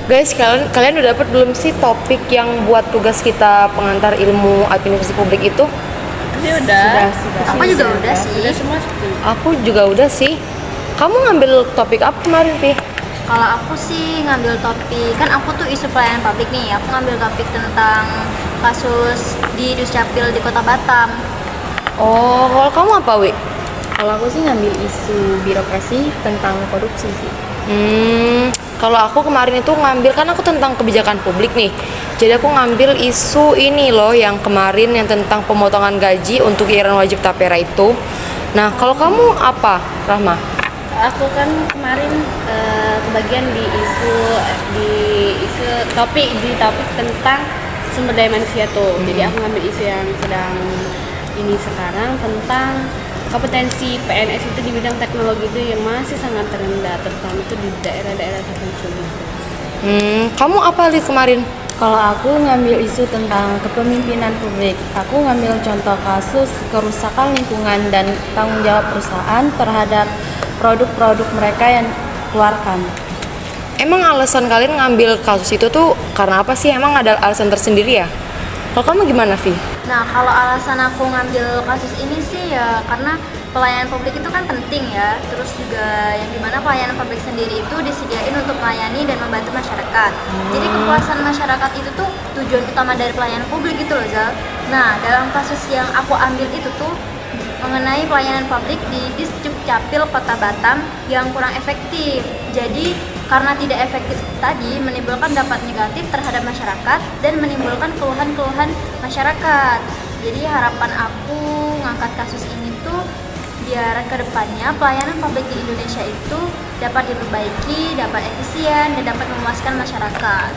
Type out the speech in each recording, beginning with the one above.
Guys, kalian udah dapat belum sih topik yang buat tugas kita pengantar ilmu administrasi publik itu? Ini udah. Aku juga udah sih. Udah semua seperti. Aku juga udah sih. Kamu ngambil topik apa kemarin, Vi? Kalau aku sih ngambil topik, kan aku tuh isu pelayanan publik nih. Aku ngambil topik tentang kasus di Duscapil di Kota Batam. Oh, kalau kamu apa, Wi? Kalau aku sih ngambil isu birokrasi tentang korupsi sih. Kalau aku kemarin itu ngambil, kan aku tentang kebijakan publik nih. Jadi aku ngambil isu ini loh yang kemarin yang tentang pemotongan gaji untuk iuran wajib tapera itu. Nah, kalau kamu apa, Rahma? Aku kan kemarin kebagian di topik tentang sumber daya manusia tuh. Jadi aku ngambil isu yang sedang ini sekarang tentang kompetensi PNS itu di bidang teknologi itu yang masih sangat rendah, terutama itu di daerah-daerah terpencil gitu. Kamu apa Li kemarin? Kalau aku ngambil isu tentang kepemimpinan publik, aku ngambil contoh kasus kerusakan lingkungan dan tanggung jawab perusahaan terhadap produk-produk mereka yang keluarkan. Emang alasan kalian ngambil kasus itu tuh karena apa sih? Emang ada alasan tersendiri ya? Kalau kamu gimana, Vi? Nah, kalau alasan aku ngambil kasus ini sih ya karena pelayanan publik itu kan penting ya. Terus juga yang dimana pelayanan publik sendiri itu disediain untuk melayani dan membantu masyarakat. Jadi kepuasan masyarakat itu tuh tujuan utama dari pelayanan publik gitu loh, Zal. Nah, dalam kasus yang aku ambil itu tuh mengenai pelayanan publik di Duscapil Kota Batam yang kurang efektif. Jadi karena tidak efektif tadi menimbulkan dampak negatif terhadap masyarakat dan menimbulkan keluhan-keluhan masyarakat. Jadi harapan aku ngangkat kasus ini tuh biar kedepannya pelayanan publik di Indonesia itu dapat diperbaiki, dapat efisien, dan dapat memuaskan masyarakat.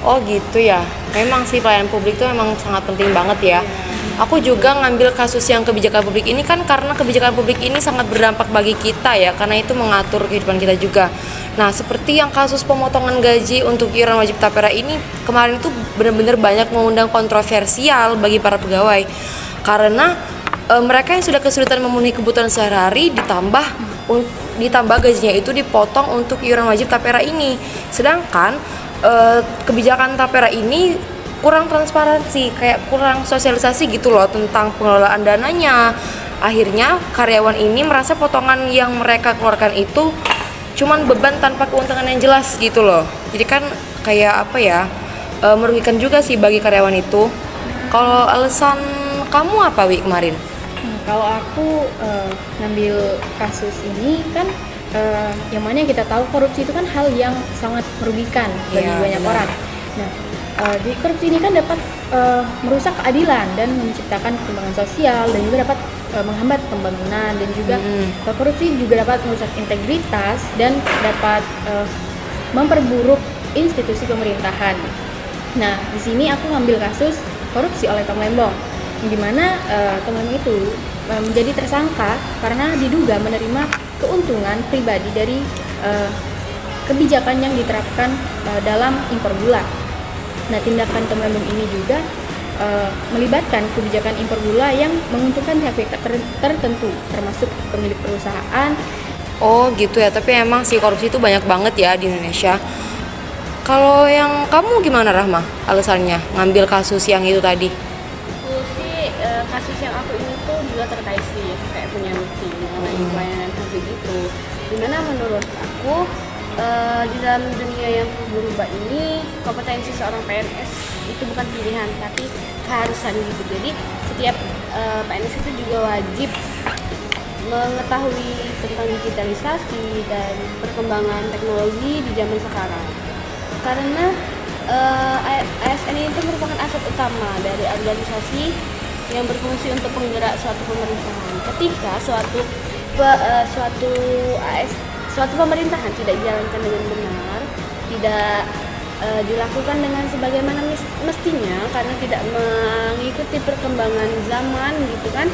Oh gitu ya. Memang sih pelayanan publik itu memang sangat penting banget ya. Aku juga ngambil kasus yang kebijakan publik ini kan karena kebijakan publik ini sangat berdampak bagi kita ya, karena itu mengatur kehidupan kita juga. Nah, seperti yang kasus pemotongan gaji untuk iuran wajib tapera ini kemarin itu benar-benar banyak mengundang kontroversial bagi para pegawai. Karena mereka yang sudah kesulitan memenuhi kebutuhan sehari-hari ditambah gajinya itu dipotong untuk iuran wajib tapera ini. Sedangkan kebijakan tapera ini kurang transparansi, kayak kurang sosialisasi gitu loh tentang pengelolaan dananya. Akhirnya karyawan ini merasa potongan yang mereka keluarkan itu cuman beban tanpa keuntungan yang jelas gitu loh. Jadi kan kayak apa ya, merugikan juga sih bagi karyawan itu. Kalau alasan kamu apa, Wi, kemarin? Kalau aku ngambil kasus ini kan yang mana kita tahu korupsi itu kan hal yang sangat merugikan bagi banyak orang. Nah, di korupsi ini kan dapat merusak keadilan dan menciptakan perkembangan sosial dan juga dapat menghambat pembangunan dan juga korupsi juga dapat merusak integritas dan dapat memperburuk institusi pemerintahan. Nah, di sini aku ngambil kasus korupsi oleh Tom Lembong, di mana Tom Lembong itu menjadi tersangka karena diduga menerima keuntungan pribadi dari kebijakan yang diterapkan dalam impor gula. Nah, tindakan Tom Lembong ini juga melibatkan kebijakan impor gula yang menguntungkan pihak-pihak tertentu, termasuk pemilik perusahaan. Oh gitu ya, tapi emang sih korupsi itu banyak banget ya di Indonesia. Kalau yang kamu gimana, Rahma? Alasannya ngambil kasus yang itu tadi? Aku sih kasus yang aku ini tuh juga terkait sih kayak punya bukti mengenai pelayanan publik itu. Dimana menurut aku di dalam dunia yang berubah ini kompetensi seorang PNS itu bukan pilihan tapi keharusan gitu. Jadi setiap PNS itu juga wajib mengetahui tentang digitalisasi dan perkembangan teknologi di zaman sekarang. Karena ASN itu merupakan aset utama dari organisasi yang berfungsi untuk penggerak suatu pemerintahan. Ketika suatu pemerintahan tidak dijalankan dengan benar, tidak dilakukan dengan sebagaimana mestinya karena tidak mengikuti perkembangan zaman gitu kan,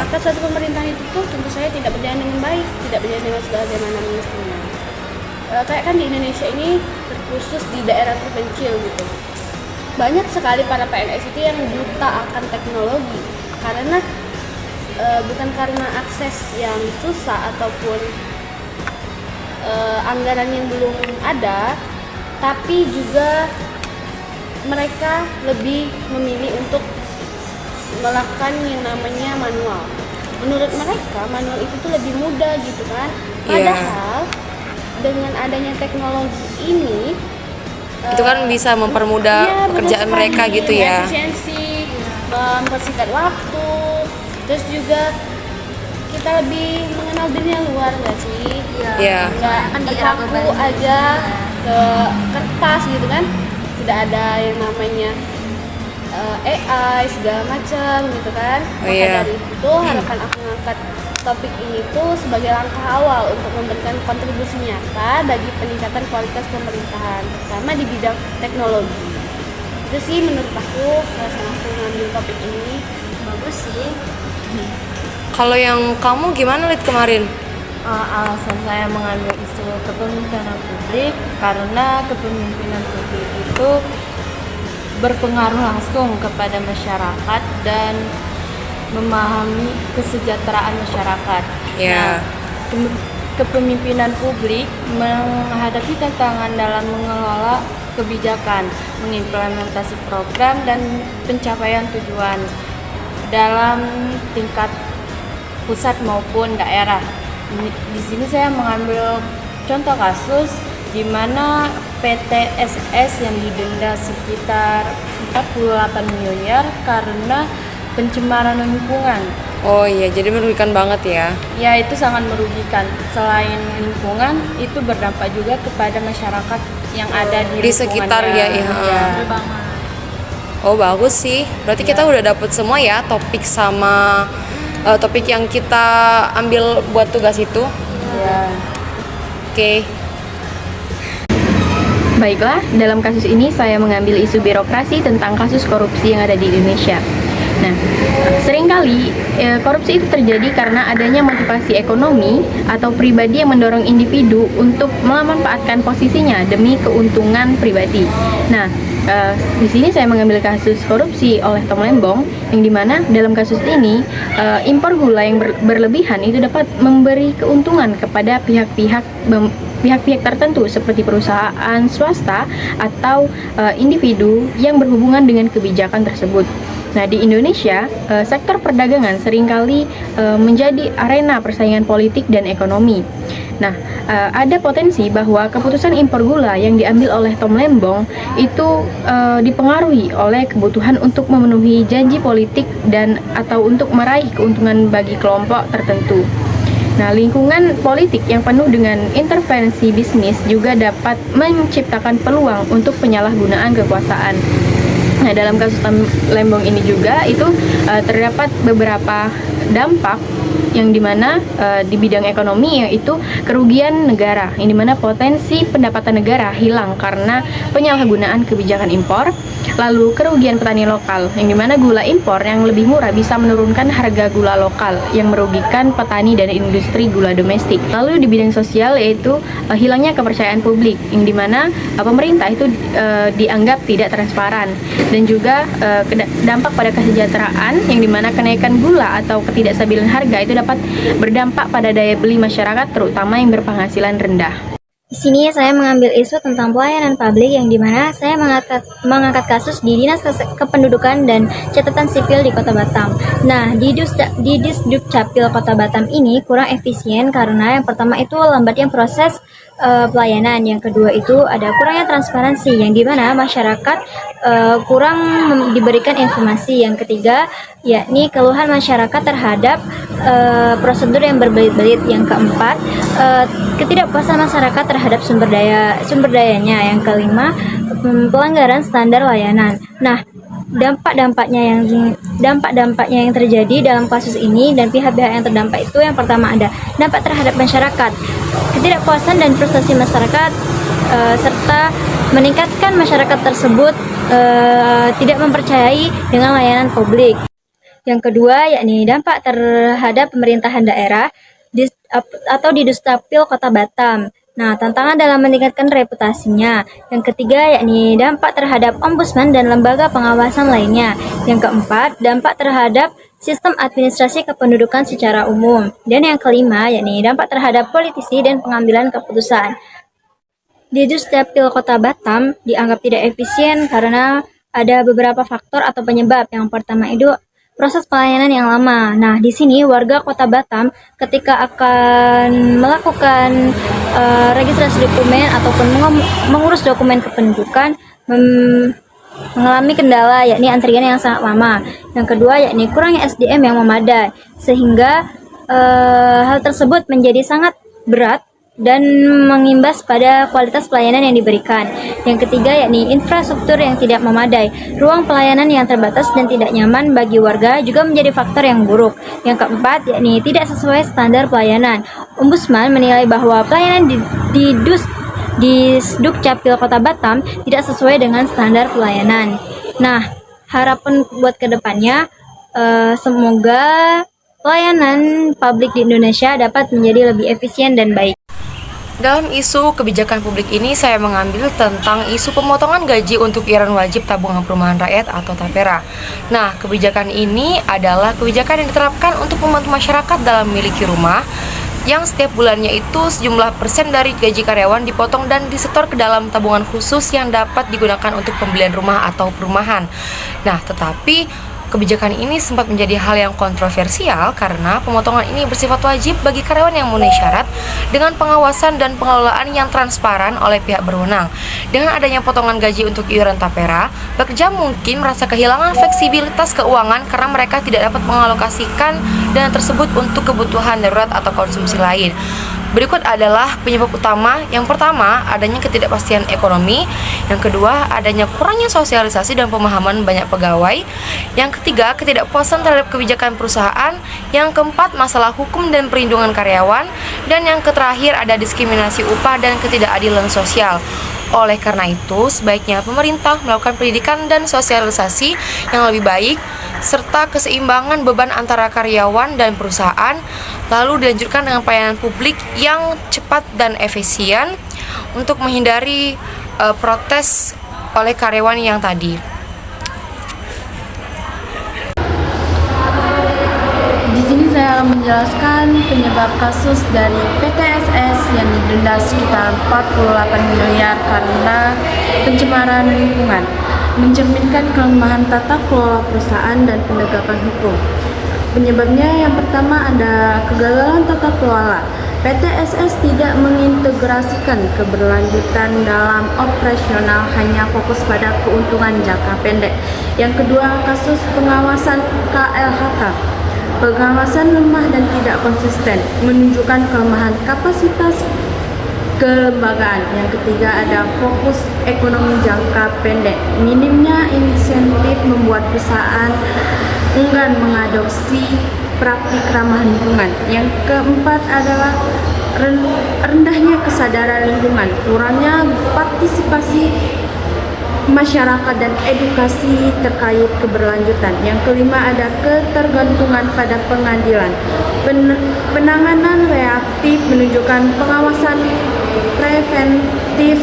maka suatu pemerintahan itu tuh tentu saja tidak berjalan dengan baik, tidak berjalan dengan sebagaimana mestinya. Kayak kan di Indonesia ini terkhusus di daerah terpencil gitu, banyak sekali para PNS itu yang buta akan teknologi karena bukan karena akses yang susah ataupun anggaran yang belum ada, tapi juga mereka lebih memilih untuk melakukan yang namanya manual. Menurut mereka manual itu tuh lebih mudah gitu kan. Iya. Padahal dengan adanya teknologi ini Itu kan bisa mempermudah iya, benar pekerjaan sekali. mereka gitu ya. Efisiensi, mempersingkat waktu, terus juga kita lebih mengenal dunia luar nggak sih? Iya. Nggak Kan di era terpaku globalisasi. aja ke kertas gitu kan. Tidak ada yang namanya AI segala macam gitu kan. Oh, Maka iya. dari itu harapan aku mengangkat topik ini tuh sebagai langkah awal untuk memberikan kontribusi nyata bagi peningkatan kualitas pemerintahan, terutama di bidang teknologi. Itu sih menurut aku alasan aku ngambil topik ini. Bagus sih. Kalau yang kamu gimana Lid kemarin? Alasan saya mengambil isu kepemimpinan publik karena kepemimpinan publik itu berpengaruh langsung kepada masyarakat dan memahami kesejahteraan masyarakat. Ya. Kepemimpinan publik menghadapi tantangan dalam mengelola kebijakan, mengimplementasi program dan pencapaian tujuan dalam tingkat pusat maupun daerah. Di sini saya mengambil contoh kasus di mana PT SS yang didenda sekitar 48 miliar karena pencemaran lingkungan. Oh iya, jadi merugikan banget ya. Ya, itu sangat merugikan. Selain lingkungan, itu berdampak juga kepada masyarakat yang ada di Di sekitar ya, lingkungannya. iya. Oh bagus sih. Berarti kita udah dapet semua ya topik sama topik yang kita ambil buat tugas itu. Ya. Oke. Baiklah, dalam kasus ini saya mengambil isu birokrasi tentang kasus korupsi yang ada di Indonesia. Nah, seringkali korupsi itu terjadi karena adanya motivasi ekonomi atau pribadi yang mendorong individu untuk memanfaatkan posisinya demi keuntungan pribadi. Nah, di sini saya mengambil kasus korupsi oleh Tom Lembong, yang dimana dalam kasus ini impor gula yang berlebihan itu dapat memberi keuntungan kepada pihak-pihak tertentu seperti perusahaan swasta atau individu yang berhubungan dengan kebijakan tersebut. Nah, di Indonesia, sektor perdagangan seringkali menjadi arena persaingan politik dan ekonomi. Nah, ada potensi bahwa keputusan impor gula yang diambil oleh Tom Lembong itu dipengaruhi oleh kebutuhan untuk memenuhi janji politik dan atau untuk meraih keuntungan bagi kelompok tertentu. Nah, lingkungan politik yang penuh dengan intervensi bisnis juga dapat menciptakan peluang untuk penyalahgunaan kekuasaan. Nah, dalam kasus Lembong ini juga itu terdapat beberapa dampak yang dimana di bidang ekonomi yaitu kerugian negara, yang dimana potensi pendapatan negara hilang karena penyalahgunaan kebijakan impor. Lalu kerugian petani lokal, yang dimana gula impor yang lebih murah bisa menurunkan harga gula lokal yang merugikan petani dan industri gula domestik. Lalu di bidang sosial yaitu hilangnya kepercayaan publik, yang dimana pemerintah itu dianggap tidak transparan, dan juga dampak pada kesejahteraan, yang dimana kenaikan gula atau ketidakstabilan harga itu dapat berdampak pada daya beli masyarakat terutama yang berpenghasilan rendah. Di sini saya mengambil isu tentang pelayanan publik yang dimana saya mengangkat kasus di Dinas Kependudukan dan Catatan Sipil di Kota Batam. Nah, di Disduk Capil Kota Batam ini kurang efisien karena yang pertama itu lambatnya proses pelayanan, yang kedua itu ada kurangnya transparansi yang dimana masyarakat kurang diberikan informasi, yang ketiga yakni keluhan masyarakat terhadap prosedur yang berbelit-belit, yang keempat ketidakpuasan masyarakat terhadap sumber dayanya, yang kelima pelanggaran standar layanan. Nah, dampak-dampaknya yang terjadi dalam kasus ini dan pihak-pihak yang terdampak itu yang pertama ada dampak terhadap masyarakat, ketidakpuasan dan frustasi masyarakat serta meningkatkan masyarakat tersebut tidak mempercayai dengan layanan publik. Yang kedua yakni dampak terhadap pemerintahan daerah atau di Duscapil Kota Batam. Nah, tantangan dalam meningkatkan reputasinya. Yang ketiga yakni dampak terhadap ombudsman dan lembaga pengawasan lainnya. Yang keempat, dampak terhadap sistem administrasi kependudukan secara umum. Dan yang kelima, yakni dampak terhadap politisi dan pengambilan keputusan. Di Dusdapil Kota Batam dianggap tidak efisien karena ada beberapa faktor atau penyebab. Yang pertama itu proses pelayanan yang lama. Nah, di sini warga Kota Batam ketika akan melakukan registrasi dokumen ataupun mengurus dokumen kependudukan mengalami kendala, yakni antrian yang sangat lama. Yang kedua, yakni kurangnya SDM yang memadai, sehingga hal tersebut menjadi sangat berat dan mengimbas pada kualitas pelayanan yang diberikan. Yang ketiga, yakni infrastruktur yang tidak memadai. Ruang pelayanan yang terbatas dan tidak nyaman bagi warga juga menjadi faktor yang buruk. Yang keempat, yakni tidak sesuai standar pelayanan. Ombudsman menilai bahwa pelayanan di Dukcapil Kota Batam tidak sesuai dengan standar pelayanan. Nah, harapan buat kedepannya, semoga pelayanan publik di Indonesia dapat menjadi lebih efisien dan baik. Dalam isu kebijakan publik ini, saya mengambil tentang isu pemotongan gaji untuk iuran wajib tabungan perumahan rakyat atau TAPERA. Nah, kebijakan ini adalah kebijakan yang diterapkan untuk membantu masyarakat dalam memiliki rumah, yang setiap bulannya itu sejumlah persen dari gaji karyawan dipotong dan disetor ke dalam tabungan khusus yang dapat digunakan untuk pembelian rumah atau perumahan. Nah, tetapi kebijakan ini sempat menjadi hal yang kontroversial karena pemotongan ini bersifat wajib bagi karyawan yang memenuhi syarat dengan pengawasan dan pengelolaan yang transparan oleh pihak berwenang. Dengan adanya potongan gaji untuk iuran TAPERA, pekerja mungkin merasa kehilangan fleksibilitas keuangan karena mereka tidak dapat mengalokasikan dana tersebut untuk kebutuhan darurat atau konsumsi lain. Berikut adalah penyebab utama. Yang pertama, adanya ketidakpastian ekonomi. Yang kedua, adanya kurangnya sosialisasi dan pemahaman banyak pegawai. Yang ketiga, ketidakpuasan terhadap kebijakan perusahaan. Yang keempat, masalah hukum dan perlindungan karyawan. Dan yang terakhir, ada diskriminasi upah dan ketidakadilan sosial. Oleh karena itu, sebaiknya pemerintah melakukan pendidikan dan sosialisasi yang lebih baik, serta keseimbangan beban antara karyawan dan perusahaan, lalu dilanjutkan dengan pelayanan publik yang cepat dan efisien untuk menghindari protes oleh karyawan yang tadi. Di sini saya akan menjelaskan penyebab kasus dari PTSS yang didenda sekitar 48 miliar karena pencemaran lingkungan, mencerminkan kelemahan tata kelola perusahaan dan penegakan hukum. Penyebabnya yang pertama ada kegagalan tata kelola. PTSS tidak mengintegrasikan keberlanjutan dalam operasional, hanya fokus pada keuntungan jangka pendek. Yang kedua, kasus pengawasan KLHK. Pengawasan lemah dan tidak konsisten, menunjukkan kelemahan kapasitas kelembagaan. Yang ketiga ada fokus ekonomi jangka pendek. Minimnya insentif membuat perusahaan enggan mengadopsi praktik ramah lingkungan. Yang keempat adalah rendahnya kesadaran lingkungan, kurangnya partisipasi masyarakat dan edukasi terkait keberlanjutan. Yang kelima ada ketergantungan pada pengadilan. Penanganan reaktif menunjukkan pengawasan preventif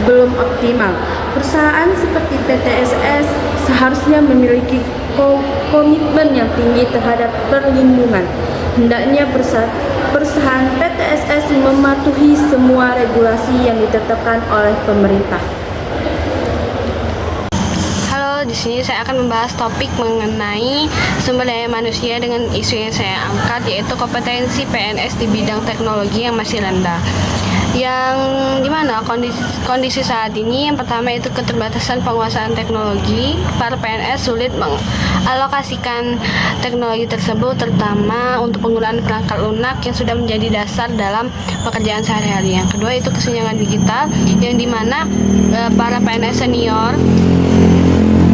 belum optimal. Perusahaan seperti PTSS seharusnya memiliki komitmen yang tinggi terhadap perlindungan. Hendaknya perusahaan PTSS mematuhi semua regulasi yang ditetapkan oleh pemerintah. Di sini saya akan membahas topik mengenai sumber daya manusia dengan isu yang saya angkat, yaitu kompetensi PNS di bidang teknologi yang masih rendah. Yang dimana kondisi saat ini, yang pertama itu keterbatasan penguasaan teknologi. Para PNS sulit mengalokasikan teknologi tersebut, terutama untuk penggunaan perangkat lunak yang sudah menjadi dasar dalam pekerjaan sehari-hari. Yang kedua itu kesenjangan digital, yang dimana para PNS senior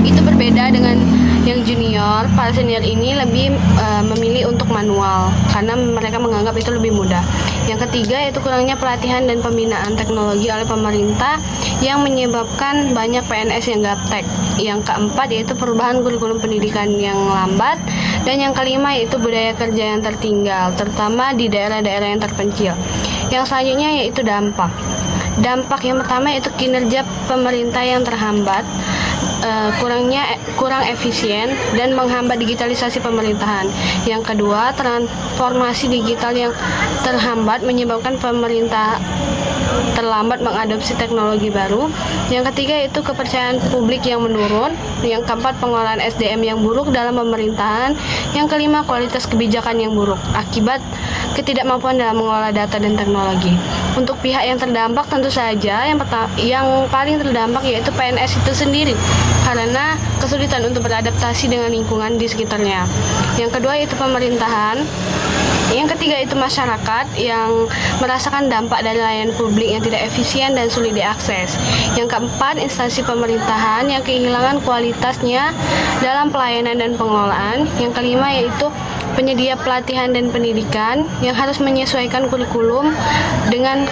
itu berbeda dengan yang junior. Para senior ini lebih memilih untuk manual karena mereka menganggap itu lebih mudah. Yang ketiga yaitu kurangnya pelatihan dan pembinaan teknologi oleh pemerintah yang menyebabkan banyak PNS yang gaptek. Yang keempat yaitu perubahan kurikulum pendidikan yang lambat. Dan yang kelima yaitu budaya kerja yang tertinggal, terutama di daerah-daerah yang terpencil. Yang selanjutnya yaitu dampak. Dampak yang pertama yaitu kinerja pemerintah yang terhambat. kurang efisien dan menghambat digitalisasi pemerintahan. Yang kedua, transformasi digital yang terhambat menyebabkan pemerintah terlambat mengadopsi teknologi baru. Yang ketiga itu kepercayaan publik yang menurun. Yang keempat, pengolahan SDM yang buruk dalam pemerintahan. Yang kelima, kualitas kebijakan yang buruk akibat ketidakmampuan dalam mengelola data dan teknologi. Untuk pihak yang terdampak tentu saja yang paling terdampak yaitu PNS itu sendiri karena kesulitan untuk beradaptasi dengan lingkungan di sekitarnya. Yang kedua itu pemerintahan. Yang ketiga itu masyarakat yang merasakan dampak dari layanan publik yang tidak efisien dan sulit diakses. Yang keempat, instansi pemerintahan yang kehilangan kualitasnya dalam pelayanan dan pengelolaan. Yang kelima yaitu penyedia pelatihan dan pendidikan yang harus menyesuaikan kurikulum dengan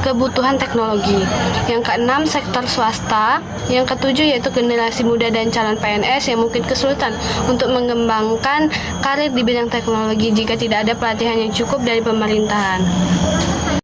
kebutuhan teknologi. Yang keenam, sektor swasta. Yang ketujuh yaitu generasi muda dan calon PNS yang mungkin kesulitan untuk mengembangkan karir di bidang teknologi jika tidak ada pelatihan yang cukup dari pemerintahan.